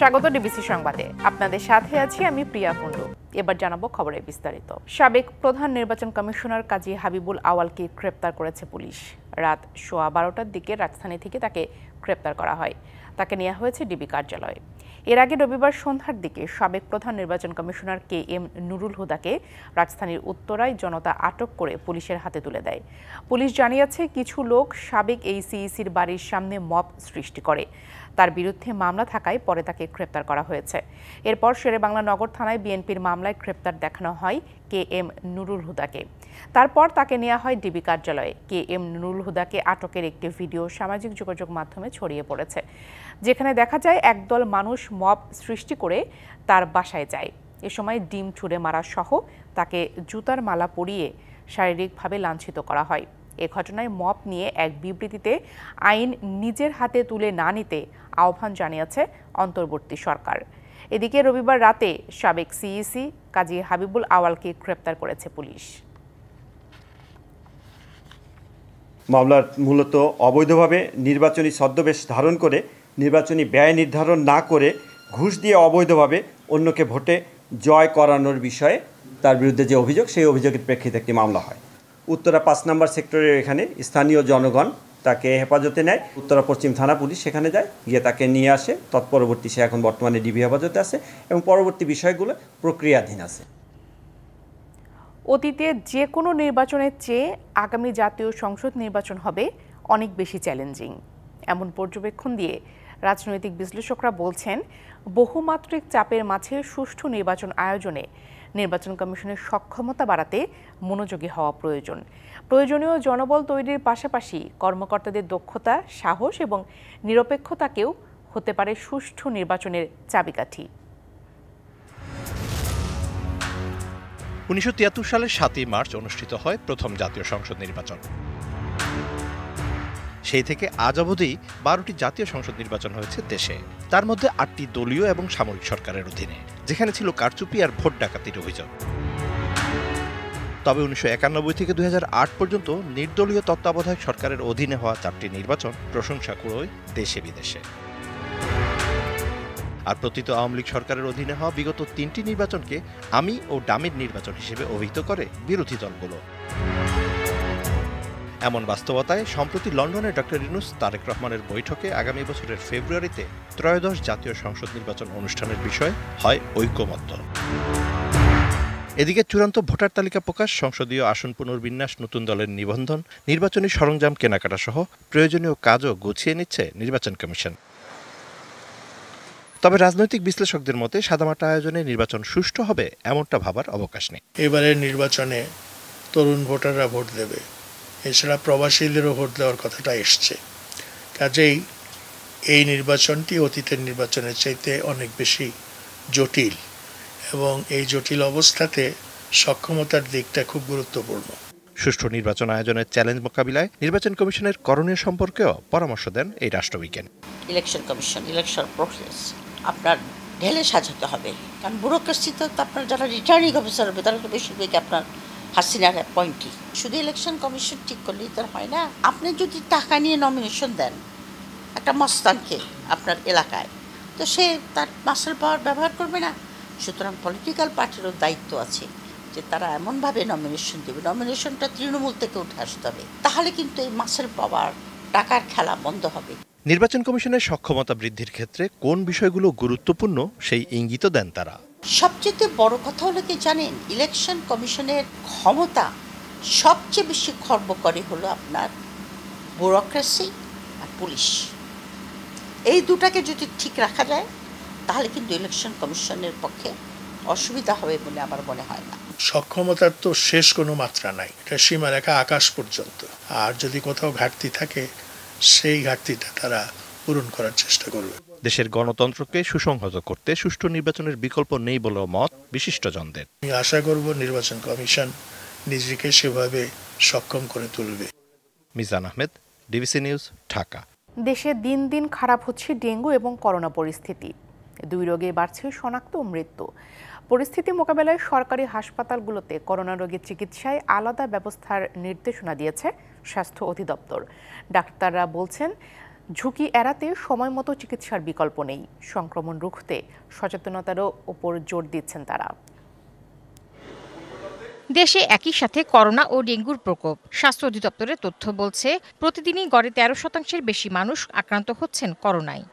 স্বাগত ডিবিসি সংবাদে। আপনাদের সাথে আছি আমি প্রিয়া কুণ্ডু। এবার জানাবো খবরের বিস্তারিত। সাবেক প্রধান নির্বাচন কমিশনার কাজী হাবিবুল আওয়ালকে গ্রেপ্তার করেছে পুলিশ। রাত 12:15টার দিকে রাজধানী থেকে তাকে গ্রেপ্তার করা হয়। তাকে নেওয়া হয়েছে ডিবি কার্যালয়ে। এর আগে রবিবার সন্ধ্যার দিকে সাবেক প্রধান নির্বাচন কমিশনার KM নুরুল হুদাকে রাজধানীর উত্তরায় জনতা আটক করে পুলিশের হাতে তুলে দেয়। পুলিশ জানিয়েছে কিছু লোক সাবেক এই সিইসির বাড়ির সামনে মব সৃষ্টি করে। তার বিরুদ্ধে মামলা থাকায় পরে তাকে গ্রেপ্তার করা হয়েছে। এরপর শেরেবাংলা নগর থানায় বিএনপির মামলায় গ্রেপ্তার দেখানো হয় KM নুরুল হুদাকে। তারপর তাকে নেওয়া হয় ডিবি কার্যালয়ে। KM নুরুল হুদাকে আটকের একটি ভিডিও সামাজিক যোগাযোগ মাধ্যমে ছড়িয়ে পড়েছে, যেখানে দেখা যায় একদল মানুষ মব সৃষ্টি করে তার বাসায় যায়। এ সময় ডিম ছুঁড়ে মারা সহ তাকে জুতার মালা পরিয়ে শারীরিকভাবে লাঞ্ছিত করা হয়। এ ঘটনায় মব নিয়ে এক বিবৃতিতে আইন নিজের হাতে তুলে না নিতে আহ্বান জানিয়েছে অন্তর্বর্তী সরকার। এদিকে রবিবার রাতে সাবেক সিইসি কাজী হাবিবুল আওয়ালকে গ্রেপ্তার করেছে পুলিশ। মামলার মূলত অবৈধভাবে নির্বাচনী ছদ্মবেশ ধারণ করে নির্বাচনী ব্যয় নির্ধারণ না করে ঘুষ দিয়ে অবৈধভাবে অন্যকে ভোটে জয় করানোর বিষয়ে তার বিরুদ্ধে যে অভিযোগ, সেই অভিযোগের প্রেক্ষিতে একটি মামলা হয়। উত্তরা 5 নম্বর সেক্টরের এখানে স্থানীয় জনগণ তাকে হেফাজতে নেয়। উত্তরা পশ্চিম থানা পুলিশ সেখানে যায়, গিয়ে তাকে নিয়ে আসে। তৎপরবর্তী সে এখন বর্তমানে ডিবি হেফাজতে আছে এবং পরবর্তী বিষয়গুলো প্রক্রিয়াধীন আছে। অতীতে যে কোনো নির্বাচনের চেয়ে আগামী জাতীয় সংসদ নির্বাচন হবে অনেক বেশি চ্যালেঞ্জিং, এমন পর্যবেক্ষণ দিয়ে রাজনৈতিক বিশ্লেষকরা বলছেন বহুমাত্রিক চাপের মাঝে সুষ্ঠু নির্বাচন আয়োজনে নির্বাচন কমিশনের সক্ষমতা বাড়াতে মনোযোগী হওয়া প্রয়োজন। প্রয়োজনীয় জনবল তৈরির পাশাপাশি কর্মকর্তাদের দক্ষতা, সাহস এবং নিরপেক্ষতাকেও হতে পারে সুষ্ঠু নির্বাচনের চাবিকাঠি। 1973 সালের 7ই মার্চ অনুষ্ঠিত হয় প্রথম জাতীয় সংসদ নির্বাচন। সেই থেকে আজ অবধি 12টি জাতীয় সংসদ নির্বাচন হয়েছে দেশে, তার মধ্যে 8টি দলীয় এবং সামরিক সরকারের অধীনে, যেখানে ছিল কারচুপি আর ভোট ডাকাতির অভিযোগ। তবে 1991 থেকে 2008 পর্যন্ত নির্দলীয় তত্ত্বাবধায়ক সরকারের অধীনে হওয়া 4টি নির্বাচন প্রশংসা কুড়োয় দেশে বিদেশে। আর প্রতীত আওয়ামী লীগ সরকারের অধীনে হওয়া বিগত 3টি নির্বাচনকে আমি ও ডামির নির্বাচন হিসেবে অভিহিত করে বিরোধী দলগুলো। এমন বাস্তবতায় সম্প্রতি লন্ডনে ডক্টর ইউনূস তারেক রহমানের বৈঠকে আগামী বছরের ফেব্রুয়ারিতে ত্রয়োদশ জাতীয় সংসদ নির্বাচন অনুষ্ঠানের বিষয়ে হয় ঐকমত্য। এদিকে চূড়ান্ত ভোটার তালিকা প্রকাশ, সংসদীয় আসন পুনর্বিন্যাস, নতুন দলের নিবন্ধন, নির্বাচনী সরঞ্জাম কেনাকাটা সহ প্রয়োজনীয় কাজও গুছিয়ে নিচ্ছে নির্বাচন কমিশন। তবে রাজনৈতিক বিশ্লেষকদের মতে সাদামাটা আয়োজনে নির্বাচন সুষ্ঠু হবে এমনটা ভাবার অবকাশ নেই। এবারের নির্বাচনে তরুণ ভোটাররা ভোট দেবে, এছাড়া প্রবাসীদেরও ভোট দেওয়ার কথাটা এসছে। কাজেই এই নির্বাচনটি অতীতের নির্বাচনের চাইতে অনেক বেশি জটিল এবং এই জটিল অবস্থাতে সক্ষমতার দিকটা খুব গুরুত্বপূর্ণ। সুষ্ঠু নির্বাচন আয়োজনের চ্যালেঞ্জ মোকাবিলায় নির্বাচন কমিশনের করণীয় সম্পর্কেও পরামর্শ দেন এই রাষ্ট্রবিজ্ঞানী। ইলেকশন কমিশন, ইলেকশন প্রসেস আপনার ঢেলে সাজাতে হবে, কারণ ব্যুরোক্রেসিতে তো আপনার যারা রিটার্নিং অফিসার হবে তারা তো বেশিরভাগই আপনার হাসিনার অ্যাপয়েন্টই। শুধু ইলেকশন কমিশন ঠিক করলেই তো হয় না। আপনি যদি টাকা নিয়ে নমিনেশন দেন একটা মস্তানকে আপনার এলাকায়, তো সে তার মাসেল পাওয়ার ব্যবহার করবে না। সুতরাং পলিটিক্যাল পার্টিরও দায়িত্ব আছে যে তারা এমনভাবে নমিনেশন দেবে, নমিনেশনটা তৃণমূল থেকে উঠে আসতে হবে, তাহলে কিন্তু এই মাসেল পাওয়ার টাকার খেলা বন্ধ হবে। নির্বাচন কমিশনের সক্ষমতা বৃদ্ধির ক্ষেত্রে কোন বিষয়গুলো গুরুত্বপূর্ণ সেই ইঙ্গিত দেন তারা। সবচেয়ে বড় কথা হলো কি জানেন, ইলেকশন কমিশনের ক্ষমতা সবচেয়ে বেশি খর্ব করে হলো আপনার ব্যুরোক্রেসি আর পুলিশ। এই দুটাকে যদি ঠিক রাখা যায় তাহলে কিন্তু ইলেকশন কমিশনের পক্ষে অসুবিধা হবে বলে আমার মনে হয় না। সক্ষমতার তো শেষ কোনো মাত্রা নাই, এটা সীমারেখা আকাশ পর্যন্ত। আর যদি কোথাও ঘাটতি থাকে সেই ঘাটতিটা তারা পূরণ করার চেষ্টা করবে। দেশের গণতন্ত্রকে সুসংহত করতে সুষ্ঠু নির্বাচনের বিকল্প নেই বলেও মত বিশিষ্টজনদের। আমি আশা করব নির্বাচন কমিশন নিজেকে সেভাবে সক্ষম করে তুলবে। Mizan Ahmed, DBC news, Dhaka. দেশে দিন দিন খারাপ হচ্ছে ডেঙ্গু এবং করোনা পরিস্থিতি। দুই রোগে বাড়ছে শনাক্ত ও মৃত্যু। পরিস্থিতি মোকাবেলায় সরকারি হাসপাতালগুলোতে করোনা রোগীর চিকিৎসায় আলাদা ব্যবস্থার নির্দেশনা দিয়েছে স্বাস্থ্য অধিদপ্তর। ডাক্তাররা বলছেন ঝুঁকি এড়াতে সময় মতো চিকিৎসার বিকল্প নেই। সংক্রমণ রুখতে সচেতনতারও উপর জোর দিচ্ছেন তারা। দেশে একই সাথে করোনা ও ডেঙ্গুর প্রকোপ। স্বাস্থ্য অধিদপ্তরের তথ্য বলছে, প্রতিদিনই গড়ে 13% বেশি মানুষ আক্রান্ত হচ্ছেন করোনায়।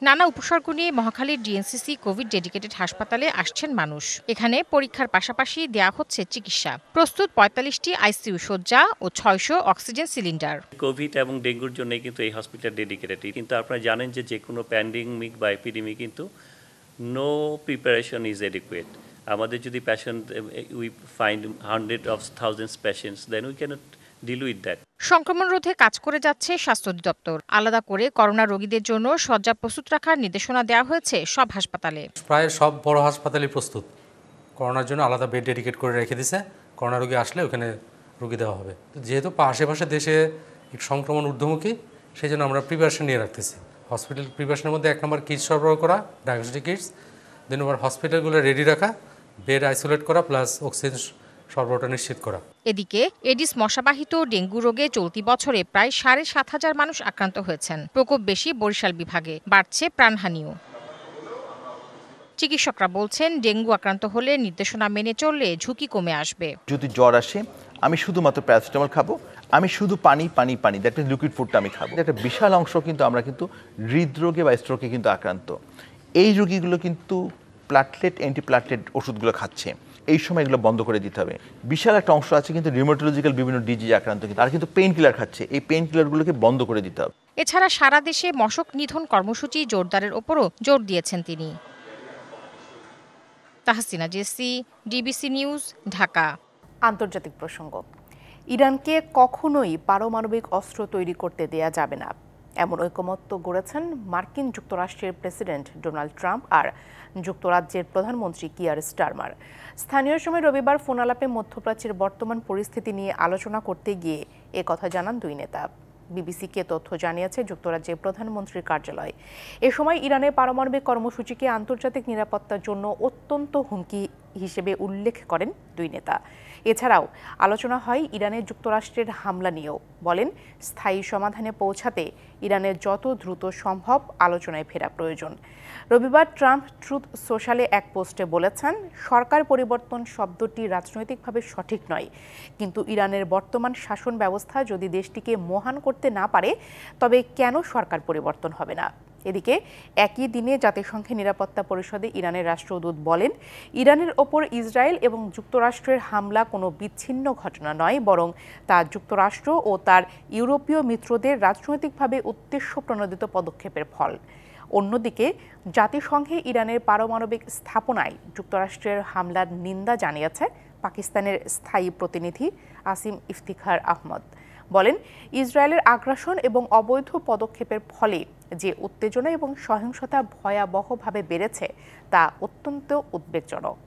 নানা উপসর্গ নিয়ে মহাখালীর ডিএনসিসি কোভিড ডেডিকেটেড হাসপাতালে আসছেন মানুষ। এখানে পরীক্ষার পাশাপাশি দেয়া হচ্ছে চিকিৎসা। প্রস্তুত 45টি আইসিইউ শয্যা ও 600 অক্সিজেন সিলিন্ডার। কোভিড এবং ডেঙ্গুর জন্য কিন্তু এই হসপিটাল ডেডিকেটেড, কিন্তু আপনারা জানেন যে কোনো প্যান্ডেমিক বা এপিডেমিক কিন্তু নো প্রিপারেশন ইজ এডিকুয়েট। আমাদের যদি patient we find hundred of thousands patients, then we cannot deal with that. সংক্রমণ রোধে কাজ করে যাচ্ছে স্বাস্থ্য অধিদপ্তর। আলাদা করে করোনা রোগীদের জন্য শয্যা প্রস্তুত রাখার নির্দেশনা দেওয়া হয়েছে সব হাসপাতালে। প্রায় সব বড় হাসপাতালই প্রস্তুত করোনার জন্য, আলাদা বেড ডেডিকেট করে রেখে দিয়েছে। করোনা রোগী আসলে ওখানে রোগী দেওয়া হবে। যেহেতু আশেপাশে দেশে সংক্রমণ ঊর্ধ্বমুখী, সেই জন্য আমরা প্রিপারেশন নিয়ে রাখতেছি। হসপিটাল প্রিপারেশনের মধ্যে 1 নম্বর কিটস সরবরাহ করা, ডায়াগনস্টিক কিটস, দেন আবার হসপিটালগুলো রেডি রাখা, বেড আইসোলেট করা, প্লাস অক্সিজেন সরবরাহটা নিশ্চিত করা। এদিকে এডিস মশাবাহিত ডেঙ্গু রোগে চলতি বছরে প্রায় 7,500 মানুষ আক্রান্ত হয়েছেন। প্রকোপ বেশি বরিশাল বিভাগে, বাড়ছে প্রাণহানিও। চিকিৎসকরা বলছেন, ডেঙ্গু আক্রান্ত হলে নির্দেশনা মেনে চললে ঝুঁকি কমে আসবে। যদি জ্বর আসে, আমি শুধুমাত্র প্যারাসিটামল খাবো, আমি শুধু পানি পানি পানি, দ্যাট মিনস লিকুইড ফুডটা আমি খাবো। একটা বিশাল অংশ কিন্তু আমরা কিন্তু হৃদরোগে বা স্ট্রোকে কিন্তু আক্রান্ত। এই রোগীগুলো কিন্তু প্লাটলেট অ্যান্টিপ্লাটলেট ওষুধগুলো খাচ্ছে। এই সময় এগুলো বন্ধ করে দিতে হবে। বিশাল একটা অংশ আছে কিন্তু রিউমাটোলজিক্যাল বিভিন্ন ডিজিজ আক্রান্ত, তারা কিন্তু পেইন কিলার খাচ্ছে। এই পেইন কিলারগুলোকে বন্ধ করে দিতে হবে। এছাড়া সারা দেশে মশক নিধন কর্মসূচি জোরদারের ওপরও জোর দিয়েছেন তিনি। Tahsina Jesy, DBC news, Dhaka. আন্তর্জাতিক প্রসঙ্গ। ইরানকে কখনোই পারমাণবিক অস্ত্র তৈরি করতে দেয়া যাবে না, এমন ঐকমত্য গড়েছেন মার্কিন যুক্তরাষ্ট্রের প্রেসিডেন্ট ডোনাল্ড ট্রাম্প আর যুক্তরাজ্যের প্রধানমন্ত্রী কিয়ার স্টারমার। স্থানীয় সময় রবিবার ফোন আলাপে মধ্যপ্রাচ্যের বর্তমান পরিস্থিতি নিয়ে আলোচনা করতে গিয়ে কথা জানান দুই নেতা। বিবিসিকে তথ্য জানিয়েছে যুক্তরাজ্যের প্রধানমন্ত্রীর কার্যালয়। এ সময় ইরানের পারমাণবিক কর্মসূচিকে আন্তর্জাতিক নিরাপত্তার জন্য অত্যন্ত হুমকি হিসেবে উল্লেখ করেন দুই নেতা। এছাড়াও আলোচনা হয় ইরানের যুক্তরাষ্ট্রের হামলা নিয়েও। বলেন, স্থায়ী সমাধানে পৌঁছাতে ইরানের যত দ্রুত সম্ভব আলোচনায় ফেরা প্রয়োজন। রবিবার ট্রাম্প ট্রুথ সোশ্যালে এক পোস্টে বলেছেন, সরকার পরিবর্তন শব্দটি রাজনৈতিকভাবে সঠিক নয়, কিন্তু ইরানের বর্তমান শাসন ব্যবস্থা যদি দেশটিকে মহান করতে না পারে, তবে কেন সরকার পরিবর্তন হবে না? এদিকে একই দিনে জাতিসংঘের নিরাপত্তা পরিষদে ইরানের রাষ্ট্রদূত বলেন, ইরানের ওপর ইসরায়েল এবং যুক্তরাষ্ট্রের হামলা কোনো বিচ্ছিন্ন ঘটনা নয়, বরং তা যুক্তরাষ্ট্র ও তার ইউরোপীয় মিত্রদের রাজনৈতিকভাবে উদ্দেশ্য প্রণোদিত পদক্ষেপের ফল। অন্যদিকে জাতিসংঘে ইরানের পারমাণবিক স্থাপনায় যুক্তরাষ্ট্রের হামলার নিন্দা জানিয়েছে পাকিস্তানের স্থায়ী প্রতিনিধি আসিম ইফতিখার আহমদ। বলেন, ইসরায়েলের আগ্রাসন এবং অবৈধ পদক্ষেপের ফলে যে উত্তেজনা এবং সহিংসতা ভয়াবহভাবে বেড়েছে তা অত্যন্ত উদ্বেগজনক।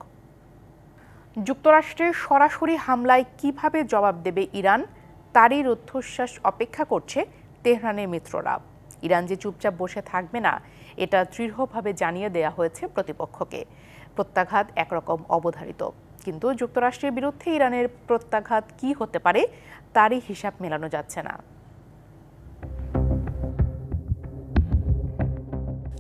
যুক্তরাষ্ট্রের সরাসরি হামলায় কিভাবে জবাব দেবে ইরান, তারই রুদ্ধশ্বাস অপেক্ষা করছে তেহরানের মিত্ররা। ইরান যে চুপচাপ বসে থাকবে না, এটা দৃঢ়ভাবে জানিয়ে দেয়া হয়েছে প্রতিপক্ষকে। প্রত্যাঘাত একরকম অবধারিত, কিন্তু যুক্তরাষ্ট্রের বিরুদ্ধে ইরানের প্রত্যাঘাত কি হতে পারে তারই হিসাব মেলানো যাচ্ছে না।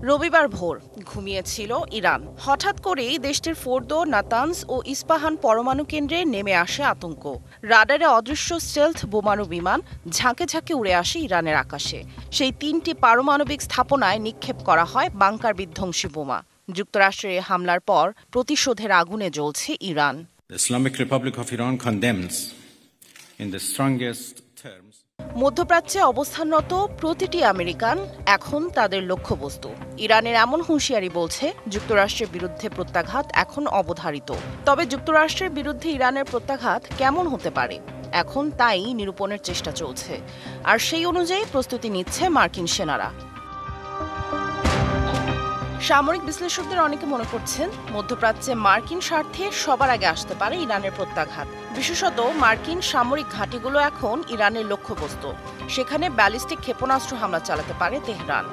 রবিবার ভোর ঘুমিয়েছিল ইরান। হঠাৎ করেই দেশটির ফোর্দো, নাতানজ ও ইস্পাহান পরমাণু কেন্দ্রে নেমে আসে আতঙ্ক। রাডারে অদৃশ্য স্টেলথ বোমারু বিমান ঝাঁকে ঝাঁকে উড়ে আসে ইরানের আকাশে। সেই 3টি পারমাণবিক স্থাপনায় নিক্ষেপ করা হয় বাংকার বিধ্বংসী বোমা। যুক্তরাষ্ট্রের এই হামলার পর প্রতিশোধের আগুনে জ্বলছে Iran. Islamic Republic of Iran condemns in the strongest terms. মধ্যপ্রাচ্যে অবস্থানরত প্রতিটি আমেরিকান এখন তাদের লক্ষ্যবস্তু। ইরানের এমন হুঁশিয়ারি বলছে, যুক্তরাষ্ট্রের বিরুদ্ধে প্রত্যাঘাত এখন অবধারিত। তবে যুক্তরাষ্ট্রের বিরুদ্ধে ইরানের প্রত্যাঘাত কেমন হতে পারে, এখন তাই নিরূপণের চেষ্টা চলছে। আর সেই অনুযায়ী প্রস্তুতি নিচ্ছে মার্কিন সেনারা। সামরিক বিশ্লেষকদের অনেকে মনে করছেন, মধ্যপ্রাচ্যে মার্কিন স্বার্থে সবার আগে আসতে পারে ইরানের প্রত্যাঘাত। বিশেষত মার্কিন সামরিক ঘাঁটিগুলো এখন ইরানের লক্ষ্যবস্তু। সেখানে ব্যালিস্টিক ক্ষেপণাস্ত্র হামলা চালাতে পারে তেহরান।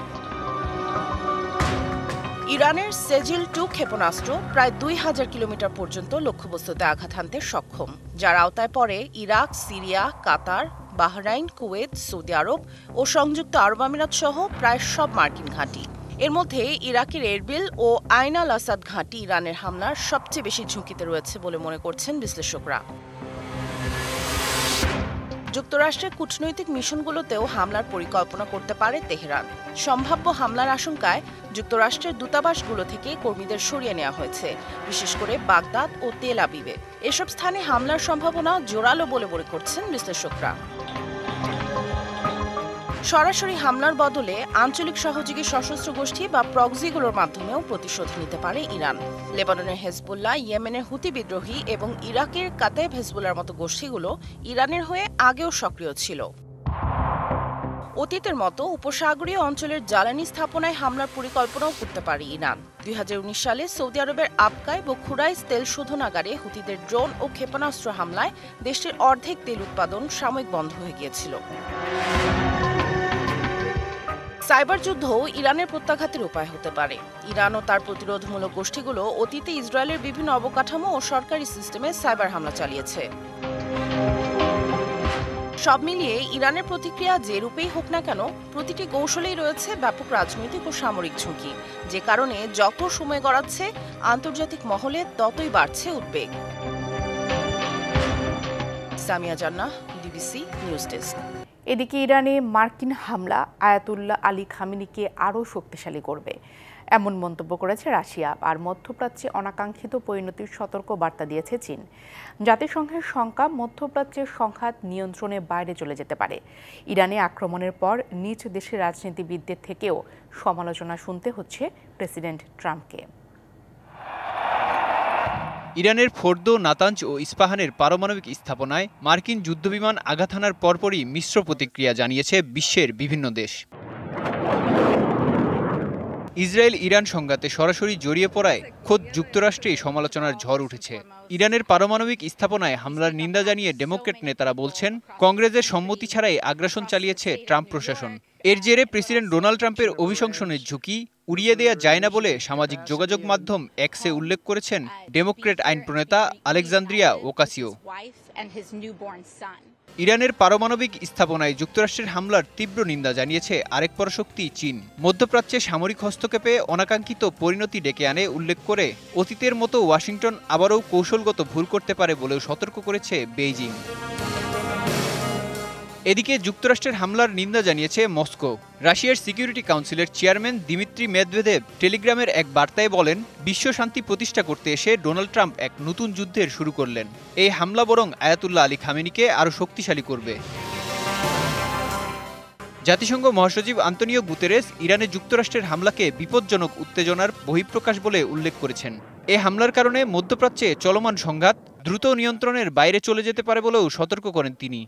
ইরানের সেজিল-2 ক্ষেপণাস্ত্র প্রায় 2000 কিলোমিটার পর্যন্ত লক্ষ্যবস্তুতে আঘাত হানতে সক্ষম, যার আওতায় পড়ে ইরাক, সিরিয়া, কাতার, বাহরাইন, কুয়েত, সৌদি আরব ও সংযুক্ত আরব আমিরাত সহ প্রায় সব মার্কিন ঘাঁটি। এর মধ্যে ইরাকের এরবিল ও আইন আল আসাদ ঘাঁটি ইরানের হামলার সবচেয়ে বেশি ঝুঁকিতে রয়েছে বলে মনে করছেন বিশ্লেষকরা। যুক্তরাষ্ট্রের কূটনৈতিক মিশনগুলোতেও হামলার পরিকল্পনা করতে পারে তেহরান। সম্ভাব্য হামলার আশঙ্কায় যুক্তরাষ্ট্রের দূতাবাসগুলো থেকে কর্মীদের সরিয়ে নেওয়া হয়েছে, বিশেষ করে বাগদাদ ও তেল আবিবে। এসব স্থানে হামলার সম্ভাবনা জোরালো বলে মনে করছেন বিশ্লেষকরা। সরাসরি হামলার বদলে আঞ্চলিক সহযোগী সশস্ত্র গোষ্ঠী বা প্রক্সিগুলোর মাধ্যমেও প্রতিশোধ নিতে পারে ইরান। লেবাননের হেজবুল্লাহ, ইয়েমেনের হুতি বিদ্রোহী এবং ইরাকের কাতাইব হেজবুল্লাহর মতো গোষ্ঠীগুলো ইরানের হয়ে আগেও সক্রিয় ছিল। অতীতের মতো উপসাগরীয় অঞ্চলের জ্বালানি স্থাপনায় হামলার পরিকল্পনাও করতে পারে ইরান। 2019 সালে সৌদি আরবের আবকায় ও খুরাইস তেল শোধনাগারে হুতিদের ড্রোন ও ক্ষেপণাস্ত্র হামলায় দেশটির অর্ধেক তেল উৎপাদন সাময়িক বন্ধ হয়ে গিয়েছিল। সাইবার যুদ্ধও ইরানের প্রত্যাঘাতের উপায় হতে পারে। ইরান ও তার প্রতিরোধমূলক গোষ্ঠীগুলো অতীতে ইসরায়েলের বিভিন্ন অবকাঠামো ও সরকারি সিস্টেমে সাইবার হামলা চালিয়েছে। সব মিলিয়ে ইরানের প্রতিক্রিয়া যে রূপেই হোক না কেন, প্রতিটি কৌশলেই রয়েছে ব্যাপক রাজনৈতিক ও সামরিক ঝুঁকি, যে কারণে যত সময় গড়াচ্ছে আন্তর্জাতিক মহলে ততই বাড়ছে উদ্বেগ। সামিয়া জান্নাহ, ডিবিসি নিউজ ডেস্ক। এদিকে ইরানে মার্কিন হামলা আয়াতুল্লাহ আলী খামেনিকে আরও শক্তিশালী করবে, এমন মন্তব্য করেছে রাশিয়া। আর মধ্যপ্রাচ্যে অনাকাঙ্ক্ষিত পরিণতির সতর্ক বার্তা দিয়েছে চীন। জাতিসংঘের শঙ্কা, মধ্যপ্রাচ্যের সংঘাত নিয়ন্ত্রণের বাইরে চলে যেতে পারে। ইরানে আক্রমণের পর নিজ দেশের রাজনীতিবিদদের থেকেও সমালোচনা শুনতে হচ্ছে প্রেসিডেন্ট ট্রাম্পকে। ইরানের ফোর্দো, নাতাঞ্জ ও ইস্পাহানের পারমাণবিক স্থাপনায় মার্কিন যুদ্ধবিমান আঘাত হানার পরপরই মিশ্র প্রতিক্রিয়া জানিয়েছে বিশ্বের বিভিন্ন দেশ। ইসরায়েল ইরান সংঘাতে সরাসরি জড়িয়ে পড়ায় খোদ যুক্তরাষ্ট্রে সমালোচনার ঝড় উঠেছে। ইরানের পারমাণবিক স্থাপনায় হামলার নিন্দা জানিয়ে ডেমোক্র্যাট নেতারা বলছেন, কংগ্রেসের সম্মতি ছাড়াই আগ্রাসন চালিয়েছে ট্রাম্প প্রশাসন। এর জেরে প্রেসিডেন্ট ডোনাল্ড ট্রাম্পের অভিশংসনের ঝুঁকি উড়িয়ে দেয়া যায় না বলে সামাজিক যোগাযোগ মাধ্যম এক্সে উল্লেখ করেছেন ডেমোক্র্যাট আইন প্রণেতা আলেকজান্দ্রিয়া ওকাসিও। ইরানের পারমাণবিক স্থাপনায় যুক্তরাষ্ট্রের হামলার তীব্র নিন্দা জানিয়েছে আরেক পরাশক্তি চীন। মধ্যপ্রাচ্যে সামরিক হস্তক্ষেপে অনাকাঙ্ক্ষিত পরিণতি ডেকে আনে উল্লেখ করে অতীতের মতো ওয়াশিংটন আবারও কৌশলগত ভুল করতে পারে বলেও সতর্ক করেছে বেইজিং। এদিকে যুক্তরাষ্ট্রের হামলার নিন্দা জানিয়েছে মস্কো। রাশিয়ার সিকিউরিটি কাউন্সিলের চেয়ারম্যান দিমিত্রি মেদভেদেভ টেলিগ্রামের এক বার্তায় বলেন, বিশ্ব শান্তি প্রতিষ্ঠা করতে এসে ডোনাল্ড ট্রাম্প এক নতুন যুদ্ধের শুরু করলেন। এই হামলা বরং আয়াতুল্লাহ আলী খামেনিকে আরও শক্তিশালী করবে। জাতিসংঘ মহাসচিব আন্তোনিও গুতেরেস ইরানে যুক্তরাষ্ট্রের হামলাকে বিপজ্জনক উত্তেজনার বহিঃপ্রকাশ বলে উল্লেখ করেছেন। এ হামলার কারণে মধ্যপ্রাচ্যে চলমান সংঘাত দ্রুত নিয়ন্ত্রণের বাইরে চলে যেতে পারে বলেও সতর্ক করেন তিনি।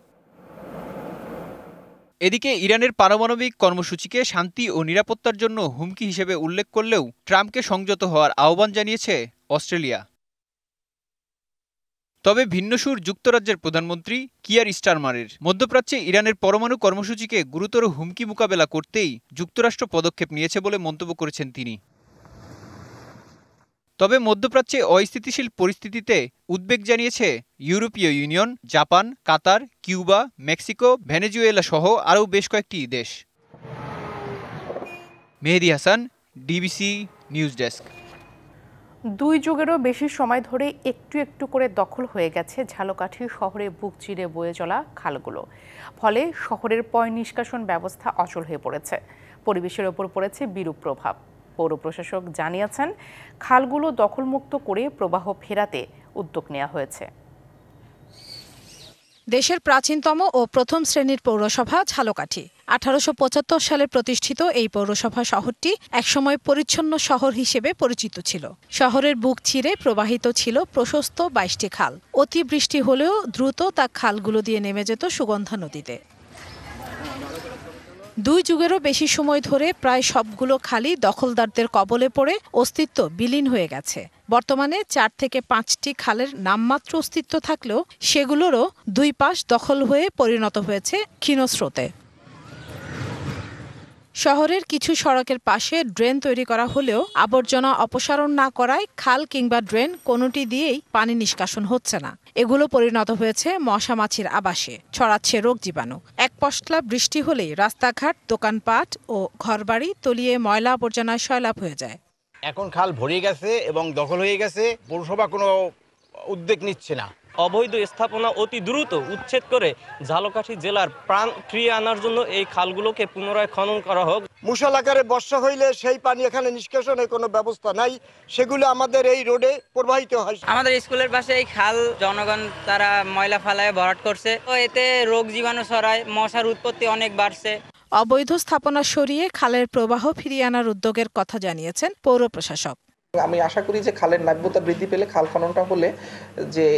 এদিকে ইরানের পারমাণবিক কর্মসূচিকে শান্তি ও নিরাপত্তার জন্য হুমকি হিসেবে উল্লেখ করলেও ট্রাম্পকে সংযত হওয়ার আহ্বান জানিয়েছে অস্ট্রেলিয়া। তবে ভিন্ন সুর যুক্তরাজ্যের প্রধানমন্ত্রী কিয়ার স্টারমারের। মধ্যপ্রাচ্যে ইরানের পরমাণু কর্মসূচিকে গুরুতর হুমকি মোকাবেলা করতেই যুক্তরাষ্ট্র পদক্ষেপ নিয়েছে বলে মন্তব্য করেছেন তিনি। তবে মধ্যপ্রাচ্যে অস্থিতিশীল পরিস্থিতিতে উদ্বেগ জানিয়েছে ইউরোপীয় ইউনিয়ন, জাপান, কাতার, কিউবা, মেক্সিকো, ভেনেজুয়েলা সহ আরও বেশ কয়েকটি দেশ। মেহেদী হাসান, ডিবিসি নিউজ ডেস্ক। 2 যুগেরও বেশি সময় ধরে একটু একটু করে দখল হয়ে গেছে ঝালকাঠি শহরে বুক চিরে বয়ে চলা খালগুলো। ফলে শহরের পয় নিষ্কাশন ব্যবস্থা অচল হয়ে পড়েছে। পরিবেশের ওপর পড়েছে বিরূপ প্রভাব। পৌর প্রশাসক জানিয়েছেন, খালগুলো দখলমুক্ত করে প্রবাহ ফেরাতে উদ্যোগ নেওয়া হয়েছে। দেশের প্রাচীনতম ও প্রথম শ্রেণীর পৌরসভা ঝালকাঠি। 1875 সালে প্রতিষ্ঠিত এই পৌরসভা শহরটি একসময় পরিচ্ছন্ন শহর হিসেবে পরিচিত ছিল। শহরের বুক চিরে প্রবাহিত ছিল প্রশস্ত 22টি খাল। অতি বৃষ্টি হলেও দ্রুত তা খালগুলো দিয়ে নেমে যেত সুগন্ধা নদীতে। 2 যুগেরও বেশি সময় ধরে প্রায় সবগুলো খালই দখলদারদের কবলে পড়ে অস্তিত্ব বিলীন হয়ে গেছে। বর্তমানে 4 থেকে 5টি খালের নামমাত্র অস্তিত্ব থাকলেও সেগুলোরও 2 পাশ দখল হয়ে পরিণত হয়েছে ক্ষীণস্রোতে। শহরের কিছু সড়কের পাশে ড্রেন তৈরি করা হলেও আবর্জনা অপসারণ না করায় খাল কিংবা ড্রেন কোনোটি দিয়েই পানি নিষ্কাশন হচ্ছে না। এগুলো পরিণত হয়েছে মশা মাছির আবাসে, ছড়াচ্ছে রোগ জীবাণু। এক পশলা বৃষ্টি হলেই রাস্তাঘাট, দোকানপাট ও ঘরবাড়ি তলিয়ে ময়লা আবর্জনায় সয়লাব হয়ে যায়। এখন খাল ভরে গেছে এবং দখল হয়ে গেছে, পৌরসভা কোনো উদ্যোগ নিচ্ছে না। অবৈধ স্থাপনা অতি দ্রুত উচ্ছেদ করে ঝালকাঠি জেলার প্রাণ ফিরিয়ে আনার জন্য এই খালগুলোকে পুনরায় খনন করা হোক। মুষল আকারে বর্ষা হইলে সেই পানি এখানে নিষ্কাশনের কোনো ব্যবস্থা নাই, সেগুলো আমাদের এই রোডে প্রবাহিত হয়। আমাদের স্কুলের পাশে এই খাল জনগণ তারা ময়লা ফালায় ভরাট করছে, তো এতে রোগ জীবাণু ছড়ায়, মশার উৎপত্তি অনেক বাড়ছে। অবৈধ স্থাপনা সরিয়ে খালের প্রবাহ ফিরিয়ে আনার উদ্যোগের কথা জানিয়েছেন পৌর প্রশাসক। আমি আশা করি যে খালের নাব্যতা বৃদ্ধি পেলে খাল খননটা হলে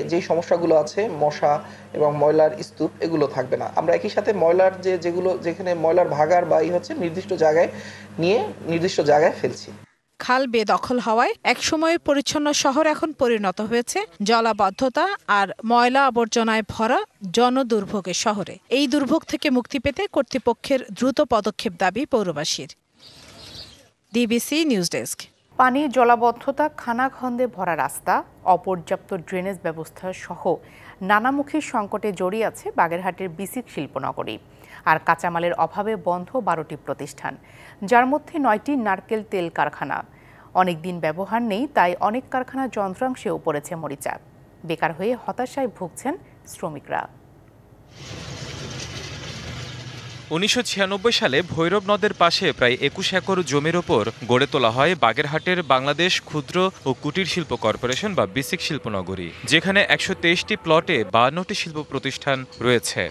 যে সমস্যাগুলো আছে, মশা এবং ময়লার স্তূপ, এগুলো থাকবে না। আমরা একই সাথে ময়লার যেখানে ময়লার ভাগার বা নির্দিষ্ট জায়গায় ফেলছি। খাল বেদখল হওয়ায় একসময় পরিচ্ছন্ন শহর এখন পরিণত হয়েছে জলাবদ্ধতা আর ময়লা আবর্জনায় ভরা জনদুর্ভোগের শহরে। এই দুর্ভোগ থেকে মুক্তি পেতে কর্তৃপক্ষের দ্রুত পদক্ষেপ দাবি পৌরবাসীর। DBC news desk. পানি, জলাবদ্ধতা, খানাখন্দে ভরা রাস্তা, অপর্যাপ্ত ড্রেনেজ ব্যবস্থা সহ নানামুখী সংকটে জড়িয়ে আছে বাগেরহাটের বিসিক শিল্পনগরী। আর কাঁচামালের অভাবে বন্ধ 12টি প্রতিষ্ঠান, যার মধ্যে 9টি নারকেল তেল কারখানা। অনেক দিন ব্যবহার নেই, তাই অনেক কারখানা যন্ত্রাংশেও পড়েছে মরিচা। বেকার হয়ে হতাশায় ভুগছেন শ্রমিকরা। 1996 সালে ভৈরব নদের পাশে প্রায় 21 একর জমির ওপর গড়ে তোলা হয় বাগেরহাটের বাংলাদেশ ক্ষুদ্র ও কুটির শিল্প কর্পোরেশন বা বিসিক শিল্পনগরী, যেখানে 123টি প্লটে 52টি শিল্প প্রতিষ্ঠান রয়েছে।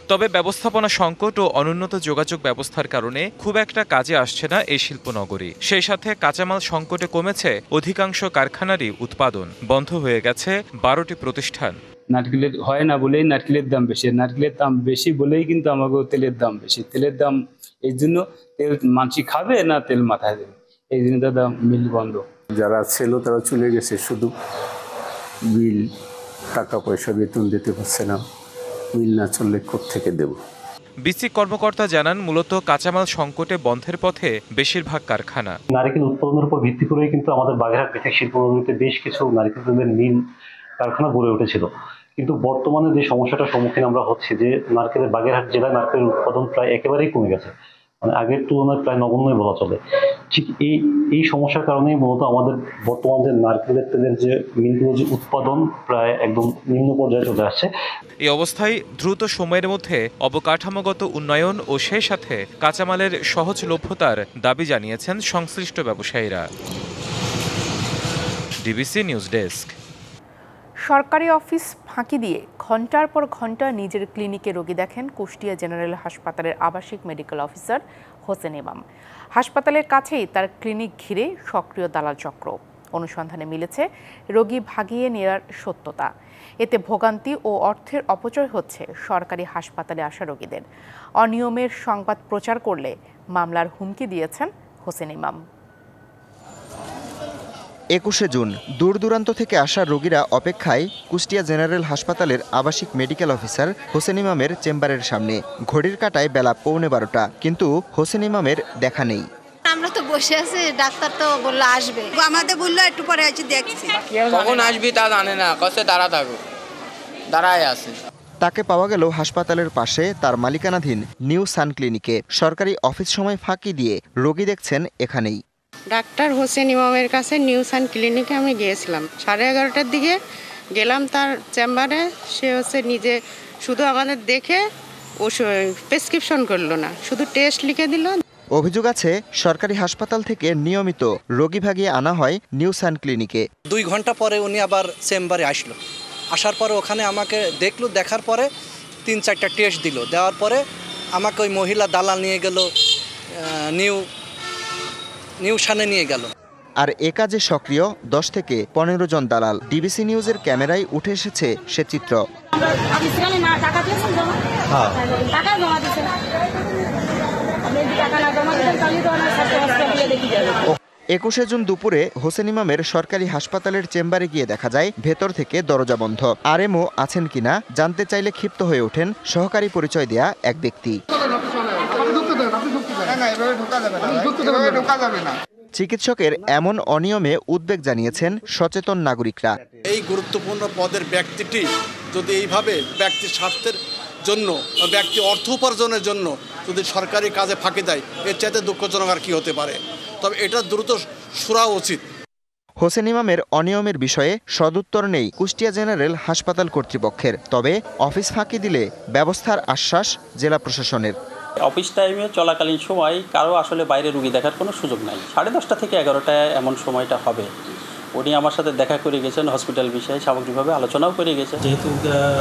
তবে ব্যবস্থাপনা সংকট ও অনুন্নত যোগাযোগ ব্যবস্থার কারণে খুব একটা কাজে আসছে না এই শিল্পনগরী। সেই সাথে কাঁচামাল সংকটে কমেছে অধিকাংশ কারখানারই উৎপাদন, বন্ধ হয়ে গেছে 12টি প্রতিষ্ঠান। নারকেলের হয় না বলেই নারকেলের দাম বেশি, নারকেলের দাম বেশি বলেই কিন্তু আমাকে তেলের দাম বেশি। তেলের দাম এই জন্য তেল মানসি খাবে না তেল মাথায় দেবে, এই জন্য দাদা মিল বন্ধ। যারা ছিল তারা চলে গেছে, শুধু বিল, টাকা পয়সা, বেতন দিতে পারছে না। মিল না চললে কোত্থেকে দেব? বিসিক কর্মকর্তা জানান, মূলত কাঁচামাল সংকটে বন্ধের পথে বেশিরভাগ কারখানা। নারকেল উৎপাদনের উপর ভিত্তি করেই কিন্তু আমাদের বাগেরহাট বিসিক শিল্পনগরীতে বেশ কিছু নারকেল তেলের মিল কারখানা গড়ে উঠেছিল। কিন্তু বর্তমানে যে সমস্যাটার সম্মুখীন আমরা হচ্ছি, যে নারকেলের বাগেরহাট জেলায় নারকেলের উৎপাদন প্রায় একেবারেই কমে গেছে, মানে আগের তুলনায় প্রায় নগণ্যই বলা চলে। ঠিক এই সমস্যার কারণেই মূলত আমাদের বর্তমান যে নারকেলের তেলের যে মিলগুলোর যে উৎপাদন প্রায় একদম নিম্ন পর্যায়ে চলে আসছে। এই অবস্থায় দ্রুত সময়ের মধ্যে অবকাঠামোগত উন্নয়ন ও সেই সাথে কাঁচামালের সহজলভ্যতার দাবি জানিয়েছেন সংশ্লিষ্ট ব্যবসায়ীরা। DBC news desk. সরকারি অফিস ফাঁকি দিয়ে ঘন্টার পর ঘন্টা নিজের ক্লিনিকে রোগী দেখেন কুষ্টিয়া জেনারেল হাসপাতালের আবাসিক মেডিকেল অফিসার হোসেন ইমাম। হাসপাতালের কাছেই তার ক্লিনিক ঘিরে সক্রিয় দালাল চক্র। অনুসন্ধানে মিলেছে রোগী ভাগিয়ে নেওয়ার সত্যতা। এতে ভোগান্তি ও অর্থের অপচয় হচ্ছে সরকারি হাসপাতালে আসা রোগীদের। অনিয়মের সংবাদ প্রচার করলে মামলার হুমকি দিয়েছেন হোসেন ইমাম। 21 জুন দূর দূরান্ত থেকে আসা রোগীরা অপেক্ষায় কুষ্টিয়া জেনারেল হাসপাতালের আবাসিক মেডিকেল অফিসার হোসেন ইমামের চেম্বারের সামনে। ঘড়ির কাঁটায় বেলা 11:15, কিন্তু হোসেন ইমামের দেখা নেই। আমরা তো বসে আছি, ডাক্তার তো বললো আসবে, আমাদের বললো একটু পরে আছি, দেখছি কখন আসবি তা জানে না, কষ্ট দাঁড়া থাকো, দাঁড়ায় আছে। তাকে পাওয়া গেল হাসপাতালের পাশে তার মালিকানাধীন নিউ সান ক্লিনিকে। সরকারি অফিস সময় ফাঁকি দিয়ে রোগী দেখছেন এখানেই। ডাক্তার হোসেন ইমামের কাছে নিউ সান ক্লিনিকে আমি গিয়েছিলাম 11:30টার দিকে, গেলাম তার চেম্বারে। সে নিজে শুধু আমাদের দেখে ও প্রেসক্রিপশন করলো না, শুধু টেস্ট লিখে দিল। অভিযোগ আছে সরকারি হাসপাতাল থেকে নিয়মিত রোগী ভাগিয়ে আনা হয় নিউ সান ক্লিনিকে। 2 ঘন্টা পরে উনি আবার চেম্বারে আসলো, আসার পরে ওখানে আমাকে দেখলো, দেখার পরে 3-4টা টেস্ট দিল। দেওয়ার পরে আমাকে ওই মহিলা দালাল নিয়ে গেল নিউ সানে নিয়ে গেল। আর এ কাজে সক্রিয় 10 থেকে 15 জন দালাল। ডিবিসি নিউজের ক্যামেরায় উঠে এসেছে সে চিত্র। 21 জুন দুপুরে হোসেন ইমামের সরকারি হাসপাতালের চেম্বারে গিয়ে দেখা যায় ভেতর থেকে দরজা বন্ধ। আরএমও আছেন কিনা জানতে চাইলে ক্ষিপ্ত হয়ে ওঠেন সহকারী পরিচয় দেয়া এক ব্যক্তি। চিকিৎসকের এমন অনিয়মে উদ্বেগ জানিয়েছেন সচেতন নাগরিকরা। এই গুরুত্বপূর্ণ পদের ব্যক্তিটি যদি এইভাবে ব্যক্তির স্বার্থের জন্য ব্যক্তি অর্থ উপার্জনের জন্য যদি সরকারি কাজে ফাঁকি দেয়, এর চাইতে দুঃখজনক আর কি হতে পারে। তবে এটা দ্রুত সুরা উচিত। হোসেন ইমামের অনিয়মের বিষয়ে সদুত্তর নেই কুষ্টিয়া জেনারেল হাসপাতাল কর্তৃপক্ষের, তবে অফিস ফাঁকি দিলে ব্যবস্থার আশ্বাস জেলা প্রশাসনের। অফিস টাইমে চলাকালীন সময় কারো আসলে বাইরে রুগী দেখার কোনো সুযোগ নাই। 10:30 থেকে 11টায় এমন সময়টা হবে। উনি আমার সাথে দেখা করে গেছেন, হসপিটাল বিষয়ে সামগ্রিকভাবে আলোচনাও করে গেছেন। যেহেতু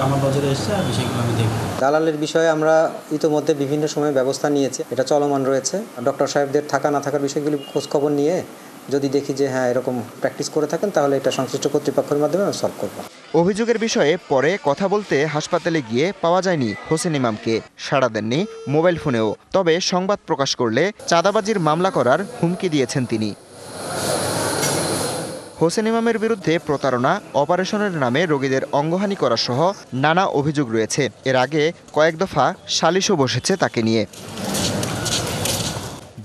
আমার নজরে এসেছে, বিষয়গুলো আমি দেখব। দালালের বিষয়ে আমরা ইতোমধ্যে বিভিন্ন সময় ব্যবস্থা নিয়েছি, এটা চলমান রয়েছে। ডক্টর সাহেবদের থাকা না থাকার বিষয়গুলি খোঁজখবর নিয়ে যদি দেখি যে হ্যাঁ এরকম প্র্যাকটিস করে থাকেন, তাহলে এটা সংশ্লিষ্ট কর্তৃপক্ষের মাধ্যমে আমরা সলভ করব। অভিযোগের বিষয়ে পরে কথা বলতে হাসপাতালে গিয়ে পাওয়া যায়নি হোসেন ইমামকে, সাড়া দেননি মোবাইল ফোনেও। তবে সংবাদ প্রকাশ করলে চাঁদাবাজির মামলা করার হুমকি দিয়েছেন তিনি। হোসেন ইমামের বিরুদ্ধে প্রতারণা, অপারেশনের নামে রোগীদের অঙ্গহানি করা সহ নানা অভিযোগ রয়েছে। এর আগে কয়েক দফা সালিশও বসেছে তাকে নিয়ে।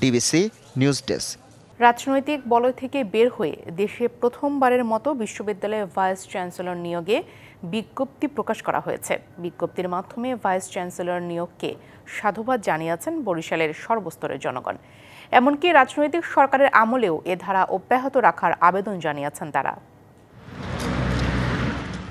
DBC news desk. রাজনৈতিক বলয় থেকে বের হয়ে দেশে প্রথমবারের মতো বিশ্ববিদ্যালয়ে ভাইস চ্যান্সেলর নিয়োগে বিজ্ঞপ্তি প্রকাশ করা হয়েছে। বিজ্ঞপ্তির মাধ্যমে ভাইস চ্যান্সেলর নিয়োগকে সাধুবাদ জানিয়েছেন বরিশালের সর্বস্তরের জনগণ। এমনকি রাজনৈতিক সরকারের আমলেও এ ধারা অব্যাহত রাখার আবেদন জানিয়েছেন তারা।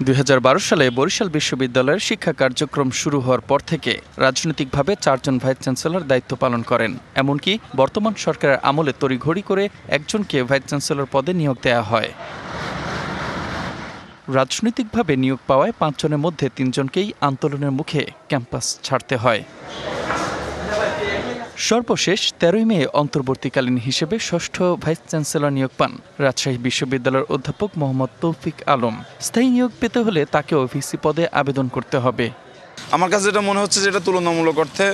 2012 সালে বরিশাল বিশ্ববিদ্যালয়ের শিক্ষা কার্যক্রম শুরু হওয়ার পর থেকে রাজনৈতিকভাবে 4 জন ভাইস চ্যান্সেলর দায়িত্ব পালন করেন। এমনকি বর্তমান সরকারের আমলে তড়িঘড়ি করে একজনকে ভাইস চ্যান্সেলর পদে নিয়োগ দেওয়া হয়। রাজনৈতিকভাবে নিয়োগ পাওয়ায় 5 জনের মধ্যে 3 জনকেই আন্দোলনের মুখে ক্যাম্পাস ছাড়তে হয়। সর্বশেষ 13 মে অন্তর্বর্তীকালীন হিসেবে ষষ্ঠ ভাইস চ্যান্সেলর নিয়োগ পান রাজশাহী বিশ্ববিদ্যালয়ের অধ্যাপক মোহাম্মদ তৌফিক আলম। স্থায়ী নিয়োগ পেতে হলে তাকেও ভিসি পদে আবেদন করতে হবে। আমার কাছে যেটা মনে হচ্ছে যে এটা তুলনামূলক অর্থে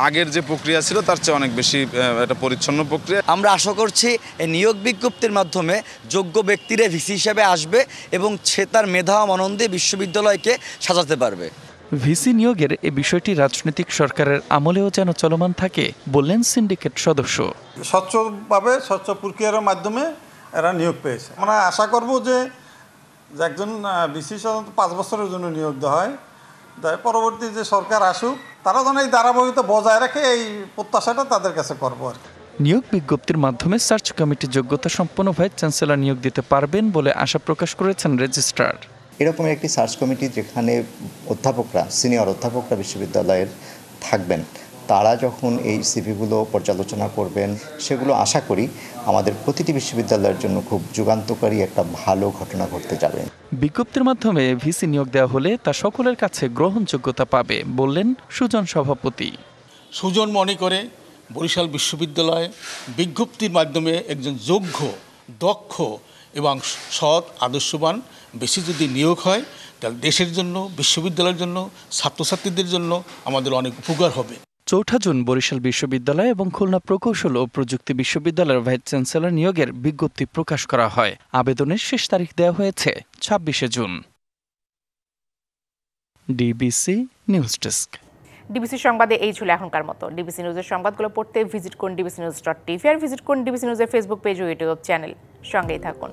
আগের যে প্রক্রিয়া ছিল তার চেয়ে অনেক বেশি একটা পরিচ্ছন্ন প্রক্রিয়া। আমরা আশা করছি এই নিয়োগ বিজ্ঞপ্তির মাধ্যমে যোগ্য ব্যক্তিরা ভিসি হিসেবে আসবে এবং সে তার মেধা ও মনন দিয়ে বিশ্ববিদ্যালয়কে সাজাতে পারবে। ভিসি নিয়োগের এ বিষয়টি রাজনৈতিক সরকারের আমলেও যেন চলমান থাকে বললেন সিন্ডিকেট সদস্য। স্বচ্ছভাবে স্বচ্ছ প্রক্রিয়ার মাধ্যমে এরা নিয়োগ পেয়েছে। আমরা আশা করব যে একজন ভিসি সাধারণত 5 বছরের জন্য নিয়োগ দেওয়া হয়, তাই পরবর্তী যে সরকার আসুক তারা যেন এই ধারাবাহিকতা বজায় রাখে, এই প্রত্যাশাটা তাদের কাছে করবো আর কি। নিয়োগ বিজ্ঞপ্তির মাধ্যমে সার্চ কমিটি যোগ্যতা সম্পন্ন ভাইস চ্যান্সেলর নিয়োগ দিতে পারবেন বলে আশা প্রকাশ করেছেন রেজিস্ট্রার। এরকম একটি সার্চ কমিটি যেখানে অধ্যাপকরা, সিনিয়র অধ্যাপকরা বিশ্ববিদ্যালয়ের থাকবেন, তারা যখন এই সিভিগুলো পর্যালোচনা করবেন, সেগুলো আশা করি আমাদের প্রতিটি বিশ্ববিদ্যালয়ের জন্য খুব যুগান্তকারী একটা ভালো ঘটনা ঘটতে যাবে। বিজ্ঞপ্তির মাধ্যমে ভিসি নিয়োগ দেওয়া হলে তা সকলের কাছে গ্রহণযোগ্যতা পাবে বললেন সুজন সভাপতি। সুজন মনে করে বরিশাল বিশ্ববিদ্যালয়ে বিজ্ঞপ্তির মাধ্যমে একজন যোগ্য, দক্ষ এবং সৎ, আদর্শবান বেশি যদি নিয়োগ হয়, তাহলে দেশের জন্য, বিশ্ববিদ্যালয়ের জন্য, ছাত্রছাত্রীদের জন্য আমাদের অনেক উপকার হবে। 4 জুন বরিশাল বিশ্ববিদ্যালয় এবং খুলনা প্রকৌশল ও প্রযুক্তি বিশ্ববিদ্যালয়ের ভাইস চ্যান্সেলর নিয়োগের বিজ্ঞপ্তি প্রকাশ করা হয়। আবেদনের শেষ তারিখ দেওয়া হয়েছে 26 June. DBC news desk. DBC সংবাদে এই ছিল এখনকার মতো। ডিবিসি নিউজের সংবাদগুলো পড়তে ভিজিট করুন dbcnews.tv আর ভিজিট করুন ডিবিসি নিউজের ফেসবুক পেজ ও ইউটিউব চ্যানেল। সঙ্গেই থাকুন।